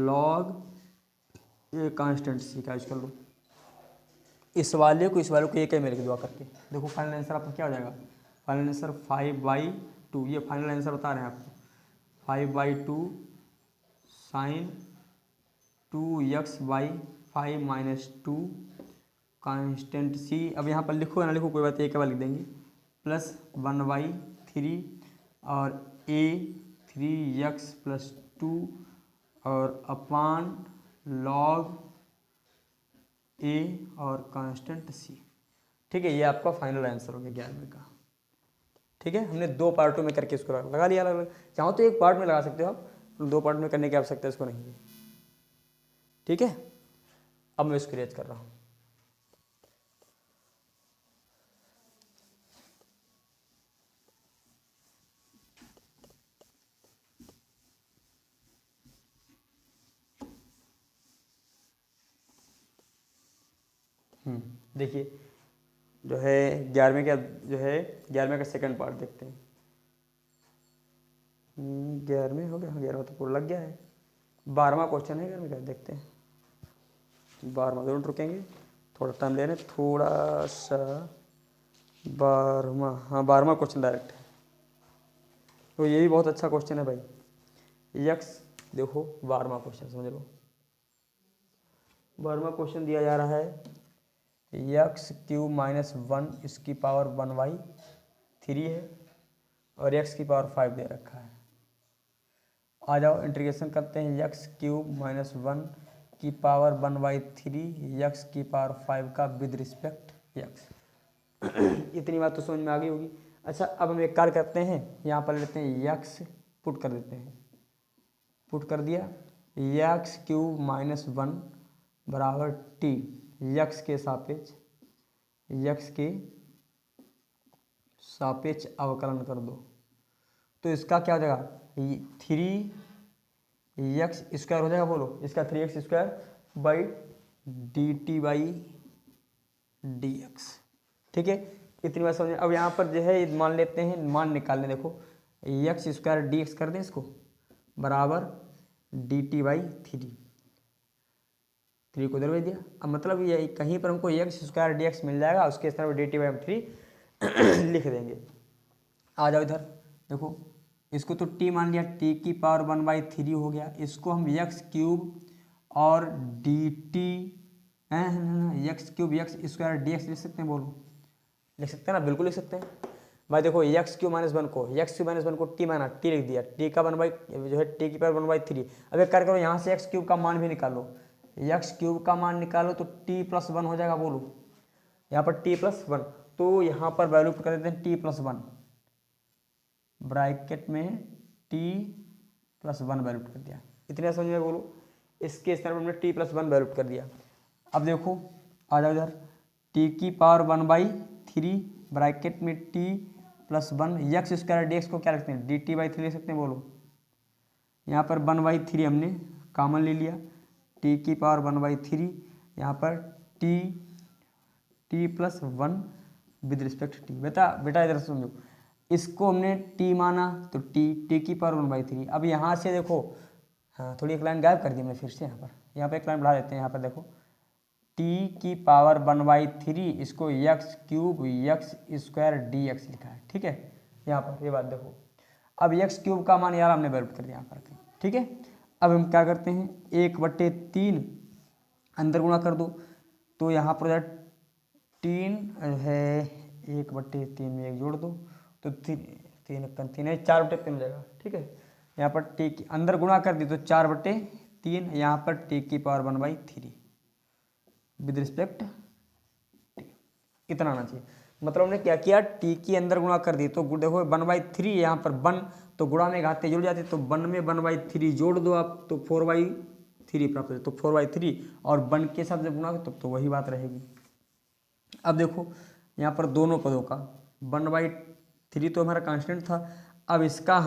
log a constant c का यूज कर लो। इस वाले को एक ही में लिख दो करके, देखो फाइनल आंसर आपका क्या हो जाएगा, फाइनल आंसर 5/2, ये फाइनल आंसर बता रहे हैं आपको, 5/2 sin 2x/5 - 2 कांस्टेंट c। अब यहाँ पर लिखो ना लिखो कोई बात, एक बार लिख देंगे, प्लस 1/3 और a 3x + 2 और अपान log a और कांस्टेंट c। ठीक है, ये आपका फाइनल आंसर हो गया 11वें का। ठीक है, हमने 2 पार्टों में करके इसको लगा लिया अलग अलग, चाहो तो एक पार्ट में लगा सकते हो आप, 2 पार्ट में करने की आवश्यकता इसको नहीं है। ठीक है, अब मैं इसको रेज कर रहा हूँ। देखिए जो है 11वें का सेकंड पार्ट देखते हैं। 11वें हो गया, 11वां तो पूरा लग गया है, 12वां क्वेश्चन है 11वें का, देखते हैं 12वां, जरूर रुकेंगे, थोड़ा टाइम ले रहे, थोड़ा सा 12वां, हाँ 12वां क्वेश्चन डायरेक्ट है, तो ये भी बहुत अच्छा क्वेश्चन है भाई। यक्स देखो 12वां क्वेश्चन समझ लो, 12वां क्वेश्चन दिया जा रहा है x³ - 1 इसकी पावर 1/3 है और x की पावर 5 दे रखा है। आ जाओ इंटीग्रेशन करते हैं, x³ - 1 की पावर 1/3 x की पावर 5 का विद रिस्पेक्ट x। इतनी बात तो समझ में आ गई होगी। अच्छा, अब हम एक कार्य करते हैं, यहाँ पर लेते हैं यक्स, पुट कर देते हैं, पुट कर दिया, यक्स क्यूब माइनस 1 बराबर टी, यक्स के सापेक्ष, यक्स के सापेक्ष अवकलन कर दो। तो इसका क्या हो जाएगा, 3 एक्स स्क्वायर हो जाएगा, बोलो इसका 3x square by D t by d x. ठीक है, इतनी बात समझे। अब यहाँ पर जो है मान लेते हैं, मान निकालने, देखो एक्स स्क्वायर डी एक्स कर दें इसको, बराबर डी टी बाई 3 को इधर भेज दिया। अब मतलब ये कहीं पर हमको एक्स स्क्वायर डी एक्स मिल जाएगा, उसके स्थान पर डी टी बाई 3 लिख देंगे। आ जाओ इधर, देखो इसको तो t मान लिया, t की पावर 1/3 हो गया, इसको हम एक्स क्यूब और D T x cube x square D x लिख सकते हैं, बोलो लिख सकते हैं ना, बिल्कुल लिख सकते हैं भाई। देखो एक्स क्यूब माइनस 1 को, एक्स क्यूब माइनस 1 को टी माना, टी लिख दिया, टी का 1 बाई जो है टी की पावर 1/3। अब एक कार्य करो, यहाँ से एक्स क्यूब का मान भी निकालो, एक्स क्यूब का मान निकालो तो टी प्लस 1 हो जाएगा, बोलो यहाँ पर टी प्लस 1, तो यहाँ पर वैल्यू कर देते हैं टी प्लस 1, ब्रैकेट में टी प्लस 1 वैल्यू कर दिया। इतने समझ में, बोलो इसके स्थान पर हमने टी प्लस 1 वैल्यू कर दिया। अब देखो आ जाओ इधर, टी की पावर 1/3 ब्रैकेट में T plus 1, x square D x को क्या लिखते हैं, डी टी बाई 3 लिख सकते हैं, बोलो यहाँ पर 1/3 हमने कॉमन ले लिया, टी की पावर 1/3, यहाँ पर T plus 1 with respect T. बेटा इधर समझो, इसको हमने t माना तो t की पावर 1/3। अब यहाँ से देखो, हाँ थोड़ी एक लाइन गायब कर दी मैंने फिर से, यहाँ पर एक लाइन बढ़ा देते हैं। यहाँ पर देखो t की पावर 1/3, इसको x cube x square D x लिखा है। ठीक है, यहाँ पर ये बात देखो। अब एक्स क्यूब का मान यार हमने वैल्यू कर दिया यहाँ पर। ठीक है, अब हम क्या करते हैं, 1/3 अंदर गुणा कर दो, तो यहाँ पर 3 है, 1/3 में 1 जोड़ दो तो 3 है, 4/3 हो जाएगा। ठीक है, यहाँ पर टी की अंदर गुणा कर दी तो 4/3, यहाँ पर टी की पावर 1/3 विद रिस्पेक्ट टी, इतना आना चाहिए। मतलब हमने क्या किया, टी की अंदर गुणा कर दी तो देखो 1/3, यहाँ पर 1 तो गुणा में घाते जुड़ जाते, तो 1 में 1/3 जोड़ दो आप तो 4/3 प्राप्त हो, तो 4/3 और 1 के साथ जब गुणा तब तो वही बात रहेगी। अब देखो यहाँ पर दोनों पदों का 1/3 तो हमारा कांस्टेंट था, अब इसका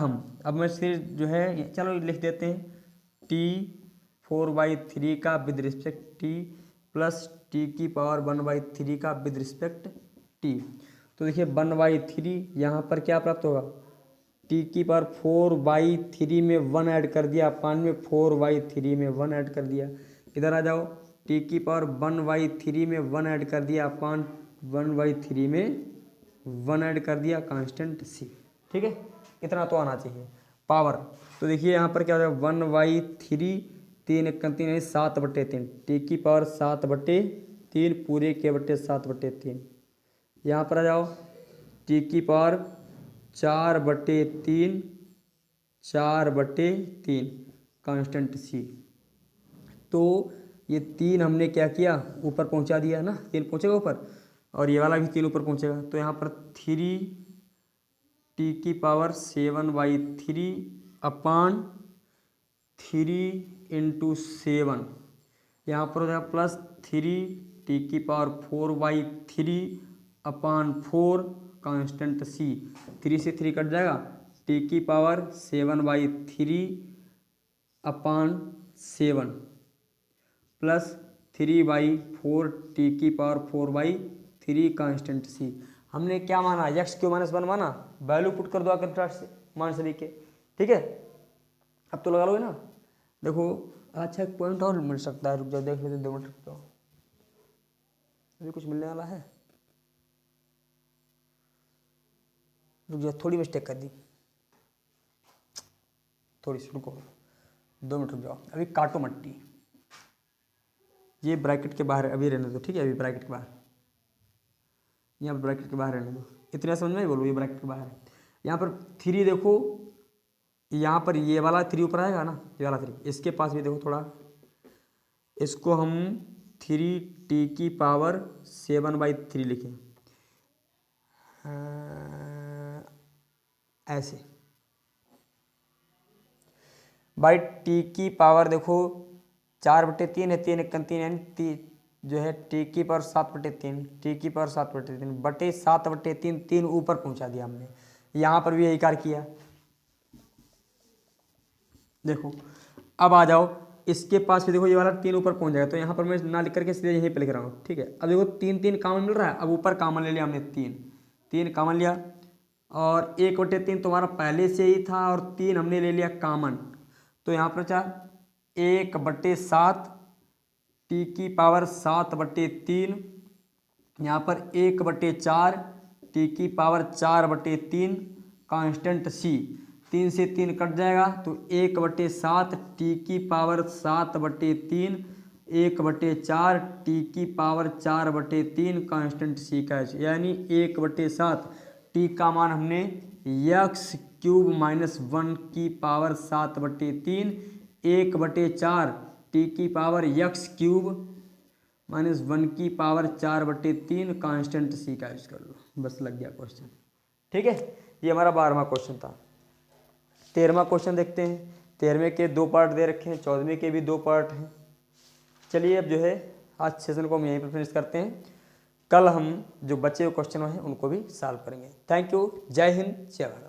अब मैं फिर जो है चलो लिख देते हैं, टी 4/3 का with respect T plus T की पावर 1/3 का विद रिस्पेक्ट टी। तो देखिए 1/3 यहाँ पर क्या प्राप्त होगा, टी की पावर 4/3 में 1 ऐड कर दिया, अपान में 4/3 में 1 ऐड कर दिया। इधर आ जाओ, टी की पावर 1/3 में 1 ऐड कर दिया, अपान 1/3 में 1 ऐड कर दिया, कांस्टेंट सी। ठीक है, इतना तो आना चाहिए पावर। तो देखिए यहाँ पर क्या हो जाएगा, 1/3, 3 7/3, टी की पावर 7/3 पूरे के बट्टे 7/3। यहाँ पर आ जाओ, टी की पावर 4/3, 4/3 कांस्टेंट सी। तो ये 3 हमने क्या किया, ऊपर पहुँचा दिया ना, 3 पहुँचेगा ऊपर, और ये वाला भी 3 ऊपर पहुँचेगा। तो यहाँ पर 3 टी की पावर 7/3 अपान 3 × 7, यहाँ पर हो जाएगा प्लस 3 टी की पावर 4/3 अपान 4 कांस्टेंट सी। 3 से 3 कट जाएगा, टी की पावर 7/3 अपान 7 प्लस 3/4 टी की पावर 4/3 कांस्टेंट सी। हमने क्या माना, एक्स क्यू माइनस 1 माना, वैल्यू पुट कर दो आकर चार्ट से मान सभी के। ठीक है, अब तो लगा लोगे ना। देखो अच्छा एक पॉइंट और मिल सकता है, रुक जाओ देख लेते, 2 मिनट रुक जाओ, अभी कुछ मिलने वाला है, रुक जाओ, थोड़ी मिस्टेक कर दी, थोड़ी सी रुको, 2 मिनट रुक जाओ, अभी काटो मट्टी, ये ब्रैकेट के बाहर अभी रहने दो। ठीक है, अभी ब्रैकेट के बाहर, यहाँ पर ब्रैकेट के बाहर रहने दो, इतना समझ में बोलो, ये ब्रैकेट के बाहर है। यहाँ पर 3 देखो, यहाँ पर ये वाला 3 ऊपर आएगा ना, ये वाला 3, इसके पास भी देखो थोड़ा, इसको हम 3 टी की पावर 7/3 लिखें, ऐसे भाई टी की पावर देखो 4/3 है, 3 यानी जो है टी की पावर 7/3, टी की पावर 7/3 बटे 7/3, 3 ऊपर पहुंचा दिया हमने। यहाँ पर भी यही कार्य किया। देखो अब आ जाओ इसके पास भी, देखो ये वाला 3 ऊपर पहुंच जाएगा, तो यहाँ पर मैं ना लिख करके सीधे यहीं पे लिख रहा हूँ, ठीक है। अब देखो 3 कॉमन मिल रहा है, अब ऊपर कॉमन ले लिया हमने 3 कॉमन लिया, और 1/3 तुम्हारा पहले से ही था और 3 हमने ले लिया कॉमन, तो यहाँ पर बचा 1/7 टी की पावर 7/3, यहाँ पर 1/4 टी की पावर 4/3 कांस्टेंट सी, 3 से 3 कट जाएगा तो 1/7 टी की पावर 7/3, 1/4 टी की पावर 4/3 कांस्टेंट सी का, यानी 1/7 टी का मान हमने यक्स क्यूब -1 की पावर 7/3, 1/4 टी की पावर यक्स क्यूब -1 की पावर 4/3 कांस्टेंट सी का यूज कर लो, बस लग गया क्वेश्चन। ठीक है, ये हमारा 12वां क्वेश्चन था। 13वां क्वेश्चन देखते हैं। 13वें के 2 पार्ट दे रखे हैं, 14वें के भी 2 पार्ट हैं। चलिए अब जो है आज सेशन को हम यहीं पर फिनिश करते हैं, कल हम जो बचे हुए क्वेश्चन हैं उनको भी सॉल्व करेंगे। थैंक यू, जय हिंद, जय भारत।